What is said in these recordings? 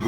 To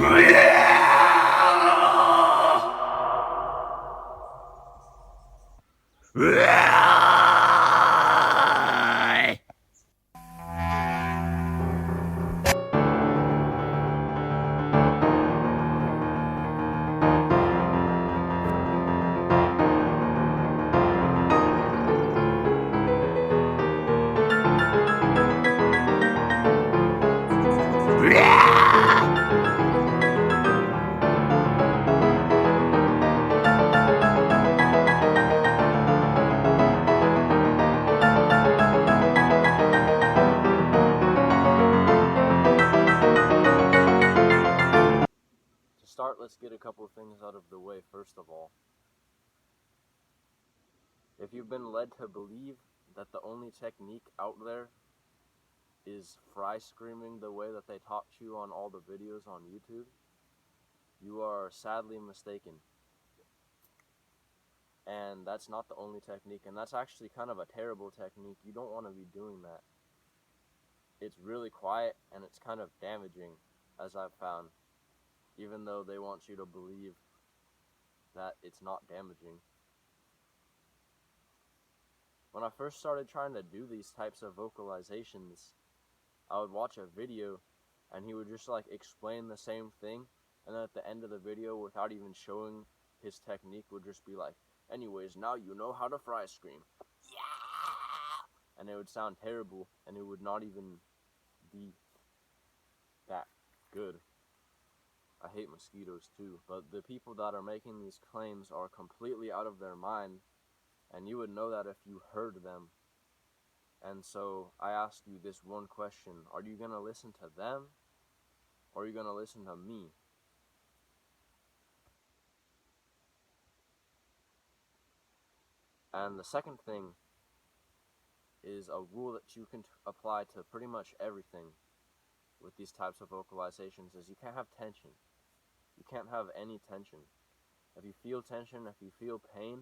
start, let's get a couple of things out of the way first of all. If you've been led to believe that the only technique out there is fry screaming the way that they taught you on all the videos on YouTube, you are sadly mistaken. And that's not the only technique, and that's actually kind of a terrible technique. You don't want to be doing that. It's really quiet and it's kind of damaging, as I've found, even though they want you to believe that it's not damaging. When I first started trying to do these types of vocalizations, I would watch a video and he would just like explain the same thing, and then at the end of the video, without even showing his technique, would just be like, anyways, now you know how to fry scream. Yeah! And it would sound terrible, and it would not even be that good. I hate mosquitoes too, but the people that are making these claims are completely out of their mind, and you would know that if you heard them. And so I ask you this one question: are you going to listen to them, or are you going to listen to me? And the second thing is a rule that you can apply to pretty much everything with these types of vocalizations is you can't have tension. You can't have any tension. If you feel tension, if you feel pain,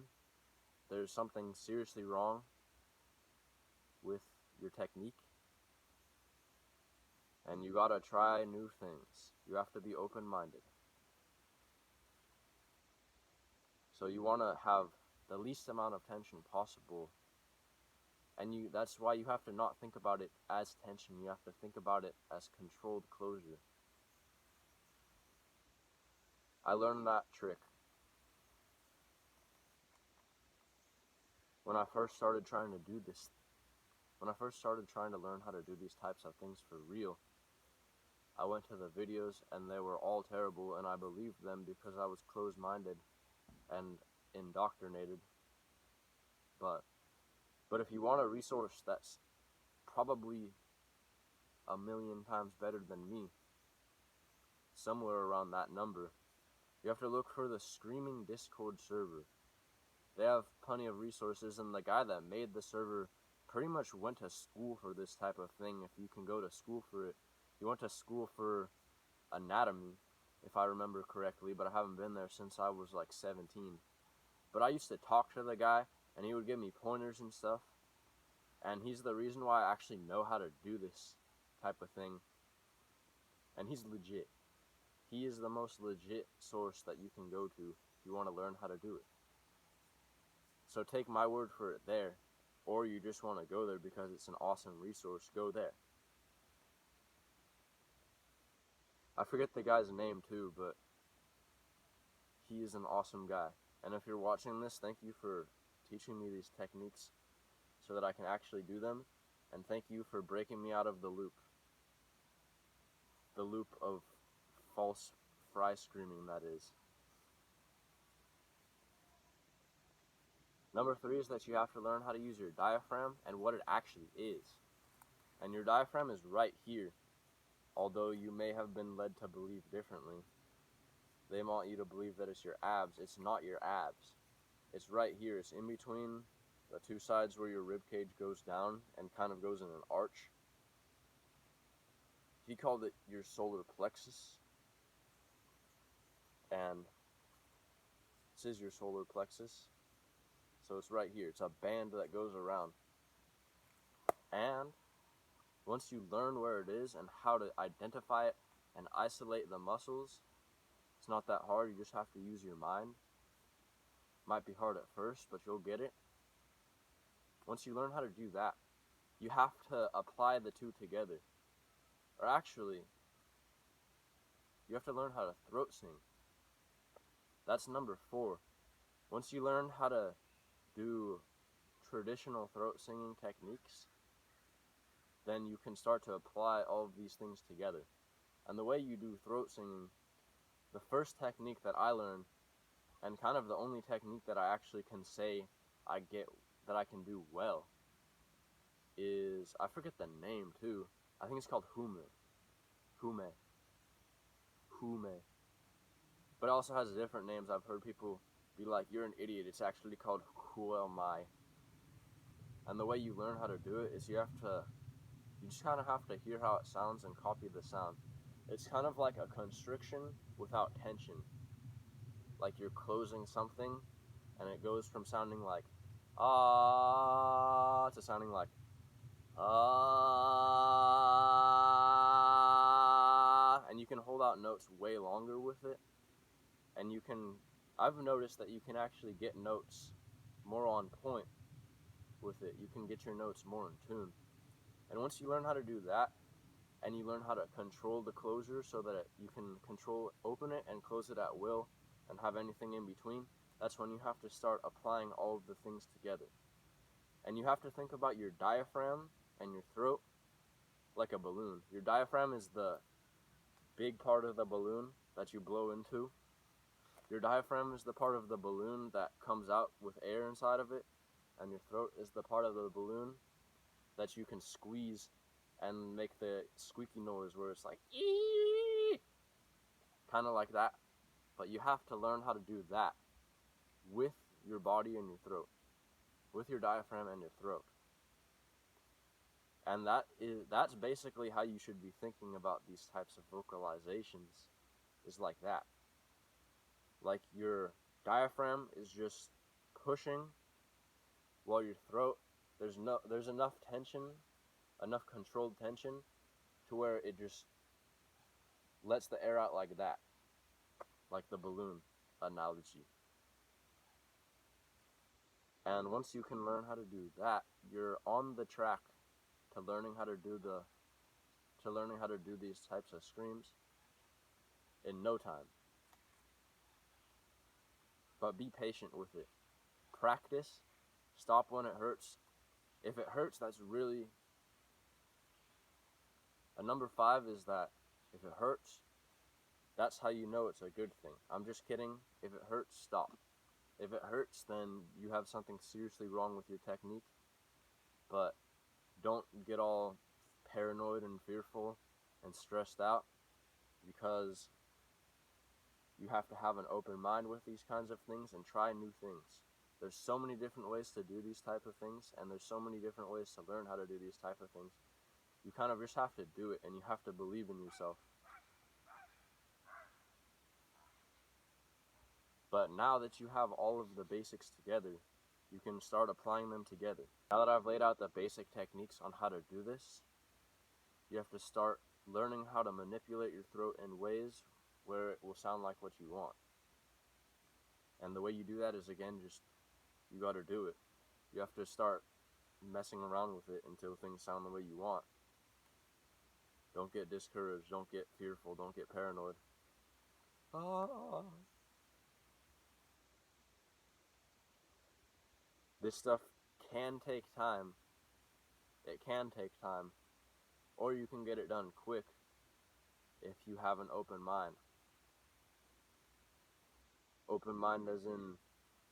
there's something seriously wrong with your technique. And you gotta try new things. You have to be open-minded. So you wanna have the least amount of tension possible. And that's why you have to not think about it as tension. You have to think about it as controlled closure. I learned that trick when I first started trying to do this. When I first started trying to learn how to do these types of things for real, I went to the videos and they were all terrible, and I believed them because I was closed-minded and indoctrinated. But if you want a resource that's probably a million times better than me, somewhere around that number, you have to look for the Screaming Discord server. They have plenty of resources, and the guy that made the server pretty much went to school for this type of thing, if you can go to school for it. He went to school for anatomy, if I remember correctly, but I haven't been there since I was like 17. But I used to talk to the guy, and he would give me pointers and stuff, and he's the reason why I actually know how to do this type of thing. And he's legit. He is the most legit source that you can go to if you want to learn how to do it. So take my word for it there, or you just want to go there because it's an awesome resource, go there. I forget the guy's name too, but he is an awesome guy. And if you're watching this, thank you for teaching me these techniques so that I can actually do them, and thank you for breaking me out of the loop of false fry screaming, that is. Number 3 is that you have to learn how to use your diaphragm and what it actually is. And your diaphragm is right here, although you may have been led to believe differently. They want you to believe that it's your abs. It's not your abs. It's right here. It's in between the two sides where your rib cage goes down and kind of goes in an arch. He called it your solar plexus, and this is your solar plexus. So it's right here. It's a band that goes around. And once you learn where it is and how to identify it and isolate the muscles. It's not that hard, you just have to use your mind. Might be hard at first, but you'll get it. Once you learn how to do that, you have to apply the two together. Or actually, you have to learn how to throat sing. That's number 4. Once you learn how to do traditional throat singing techniques, then you can start to apply all of these things together. And the way you do throat singing, the first technique that I learned, and kind of the only technique that I actually can say that I can do well, is, I forget the name too. I think it's called hume. But it also has different names. I've heard people be like, you're an idiot. It's actually called huelmai. And the way you learn how to do it is you just kind of have to hear how it sounds and copy the sound. It's kind of like a constriction without tension. Like you're closing something, and it goes from sounding like ah to sounding like ah, and you can hold out notes way longer with it. And I've noticed that you can actually get notes more on point with it. You can get your notes more in tune. And once you learn how to do that, and you learn how to control the closure so that you can open it and close it at will and have anything in between, that's when you have to start applying all of the things together. And you have to think about your diaphragm and your throat like a balloon. Your diaphragm is the big part of the balloon that you blow into. Your diaphragm is the part of the balloon that comes out with air inside of it, and your throat is the part of the balloon that you can squeeze and make the squeaky noise where it's like ee, kind of like that. But you have to learn how to do that with your body and your throat, with your diaphragm and your throat. And that's basically how you should be thinking about these types of vocalizations, is like that. Like your diaphragm is just pushing, while your throat, there's enough tension, enough controlled tension, to where it just lets the air out like that, like the balloon analogy. And once you can learn how to do that, you're on the track to learning how to do these types of screams in no time. But be patient with it. Practice. Stop when it hurts. If it hurts, that's really... A number 5 is that if it hurts, that's how you know it's a good thing. I'm just kidding. If it hurts, stop. If it hurts, then you have something seriously wrong with your technique. But don't get all paranoid and fearful and stressed out, because you have to have an open mind with these kinds of things and try new things. There's so many different ways to do these type of things, and there's so many different ways to learn how to do these type of things. You kind of just have to do it, and you have to believe in yourself. But now that you have all of the basics together, you can start applying them together. Now that I've laid out the basic techniques on how to do this, you have to start learning how to manipulate your throat in ways where it will sound like what you want. And the way you do that is, again, just, you gotta do it. You have to start messing around with it until things sound the way you want. Don't get discouraged, don't get fearful, don't get paranoid. This stuff can take time. It can take time. Or you can get it done quick if you have an open mind. Open mind as in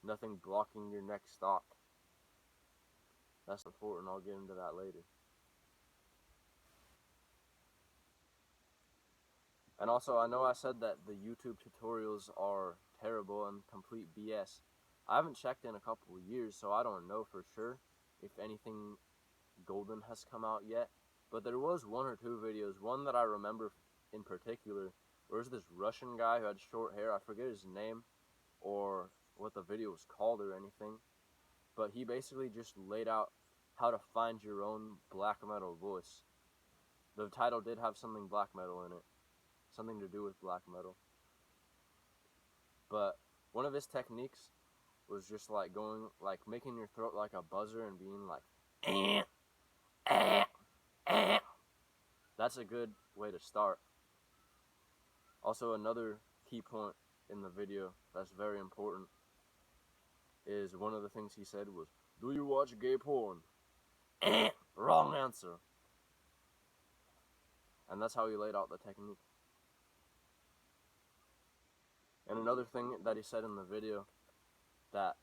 nothing blocking your next thought. That's important. I'll get into that later. And also, I know I said that the YouTube tutorials are terrible and complete BS. I haven't checked in a couple of years, so I don't know for sure if anything golden has come out yet. But there was 1 or 2 videos, one that I remember in particular, where was this Russian guy who had short hair. I forget his name or what the video was called or anything, but he basically just laid out how to find your own black metal voice. The title did have something black metal in it, something to do with black metal. But one of his techniques was just like going, like making your throat like a buzzer and being like, eh, eh, eh. That's a good way to start. Also, another key point in the video that's very important is one of the things he said was, "Do you watch gay porn?" Wrong answer. And that's how he laid out the technique. And another thing that he said in the video that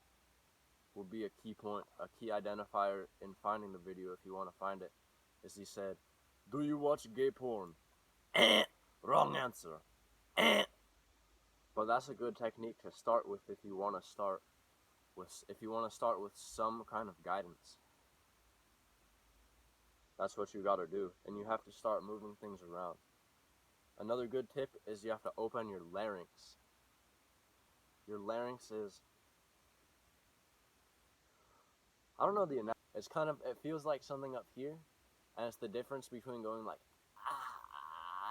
will be a key point, a key identifier in finding the video if you want to find it, is he said, "Do you watch gay porn?" Wrong answer. But that's a good technique to start with if you want to start with some kind of guidance. That's what you gotta do, and you have to start moving things around. Another good tip is you have to open your larynx. Your larynx is, I don't know the analogy. It's kind of, it feels like something up here, and it's the difference between going like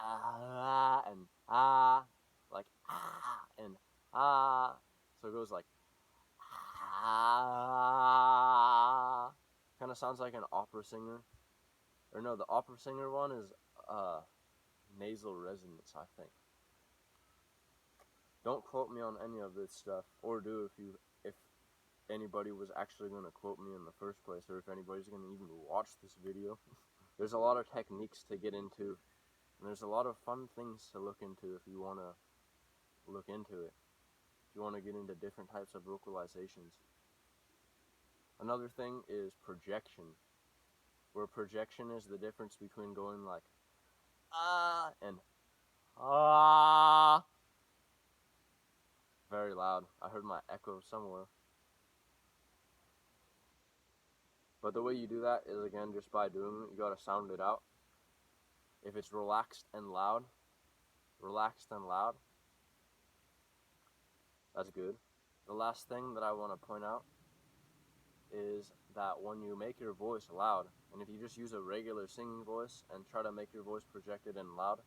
ah and ah, like ah and ah. So it goes like ah. Kind of sounds like an opera singer. Or no, the opera singer one is nasal resonance, I think. Don't quote me on any of this stuff, or do if anybody was actually going to quote me in the first place, or if anybody's going to even watch this video. There's a lot of techniques to get into, and there's a lot of fun things to look into if you want to look into it. If you want to get into different types of vocalizations. Another thing is projection, where projection is the difference between going like ah and ah. Very loud. I heard my echo somewhere. But the way you do that is, again, just by doing it. You gotta sound it out. If it's relaxed and loud, that's good. The last thing that I want to point out is that when you make your voice loud, and if you just use a regular singing voice and try to make your voice projected and loud,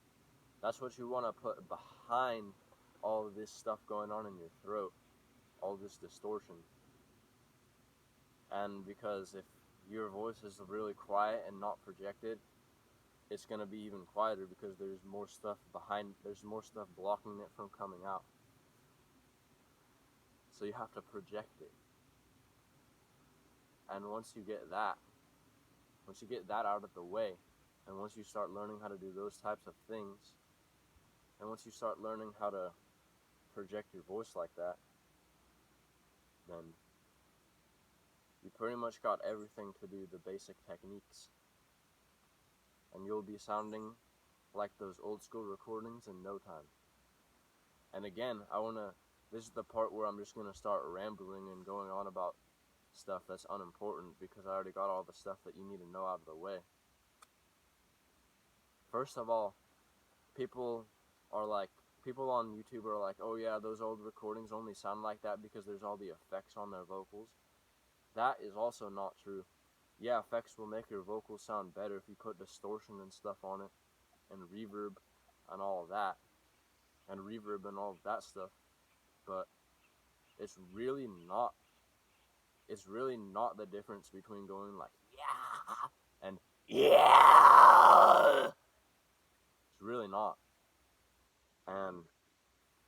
that's what you want to put behind all of this stuff going on in your throat, all this distortion. And because if your voice is really quiet and not projected, it's going to be even quieter because there's more stuff blocking it from coming out. So you have to project it. And once you get that out of the way, and once you start learning how to do those types of things, and once you start learning how to project your voice like that, then you pretty much got everything to do the basic techniques. And you'll be sounding like those old school recordings in no time. And again, this is the part where I'm just going to start rambling and going on about stuff that's unimportant, because I already got all the stuff that you need to know out of the way. First of all, people on YouTube are like, oh yeah, those old recordings only sound like that because there's all the effects on their vocals. That is also not true. Yeah, effects will make your vocals sound better if you put distortion and stuff on it, and reverb and all of that, stuff. But it's really not the difference between going like yeah and yeah. It's really not. And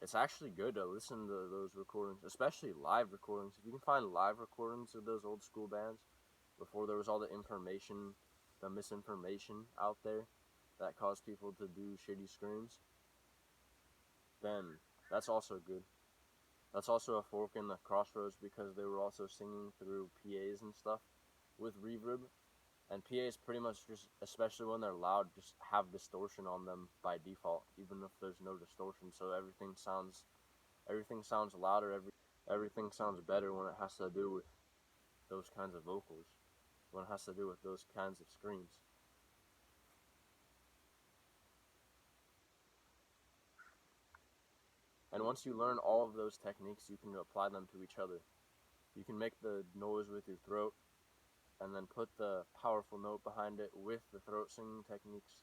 it's actually good to listen to those recordings, especially live recordings. If you can find live recordings of those old school bands before there was all the misinformation out there that caused people to do shitty screams, then that's also good. That's also a fork in the crossroads, because they were also singing through PAs and stuff with reverb. And PAs pretty much just, especially when they're loud, just have distortion on them by default, even if there's no distortion. So everything sounds louder, everything sounds better when it has to do with those kinds of vocals, when it has to do with those kinds of screams. And once you learn all of those techniques, you can apply them to each other. You can make the noise with your throat, and then put the powerful note behind it with the throat singing techniques,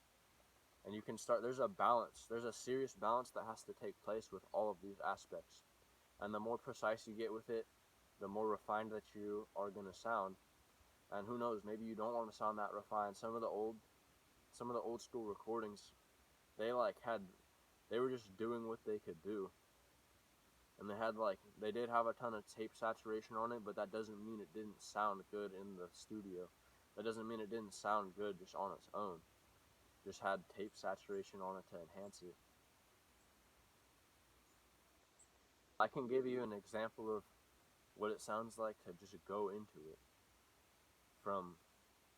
And you can start, there's a balance, there's a serious balance that has to take place with all of these aspects. And the more precise you get with it, the more refined that you are going to sound. And who knows, maybe you don't want to sound that refined. Some of the old school recordings, they they were just doing what they could do. And they did have a ton of tape saturation on it, but that doesn't mean it didn't sound good in the studio. That doesn't mean it didn't sound good just on its own. Just had tape saturation on it to enhance it. I can give you an example of what it sounds like to just go into it from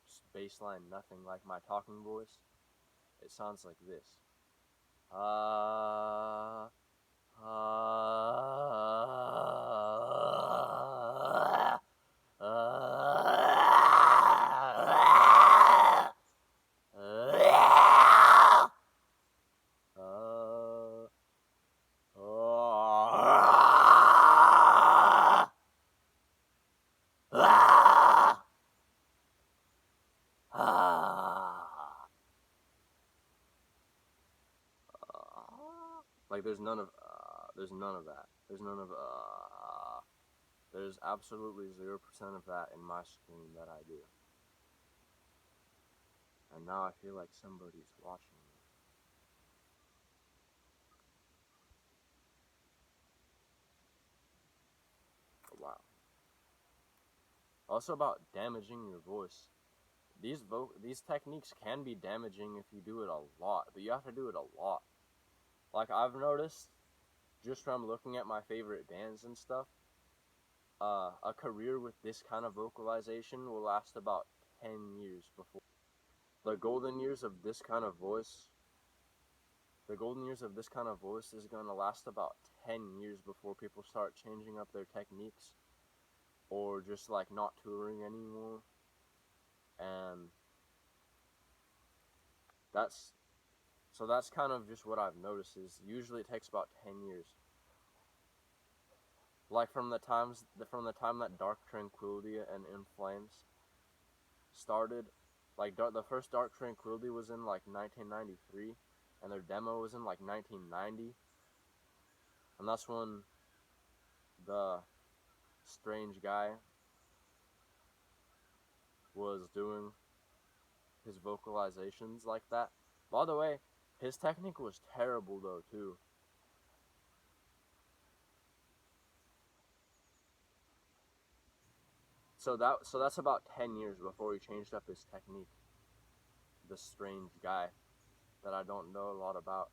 just baseline nothing, like my talking voice. It sounds like this. Uh, like there's none of that. There's absolutely 0% of that in my scream that I do. And now I feel like somebody's watching me. Wow. Also about damaging your voice. These techniques can be damaging if you do it a lot, but you have to do it a lot. Like I've noticed, just from looking at my favorite bands and stuff, a career with this kind of vocalization will last about 10 years before the golden years of this kind of voice. The golden years of this kind of voice is going to last about 10 years before people start changing up their techniques or just like not touring anymore. And that's that's kind of just what I've noticed is usually it takes about 10 years. Like from the time that Dark Tranquility and In Flames started, like the first Dark Tranquility was in like 1993 and their demo was in like 1990. And that's when the strange guy was doing his vocalizations like that. By the way, his technique was terrible though too. So that's about 10 years before he changed up his technique. This strange guy that I don't know a lot about.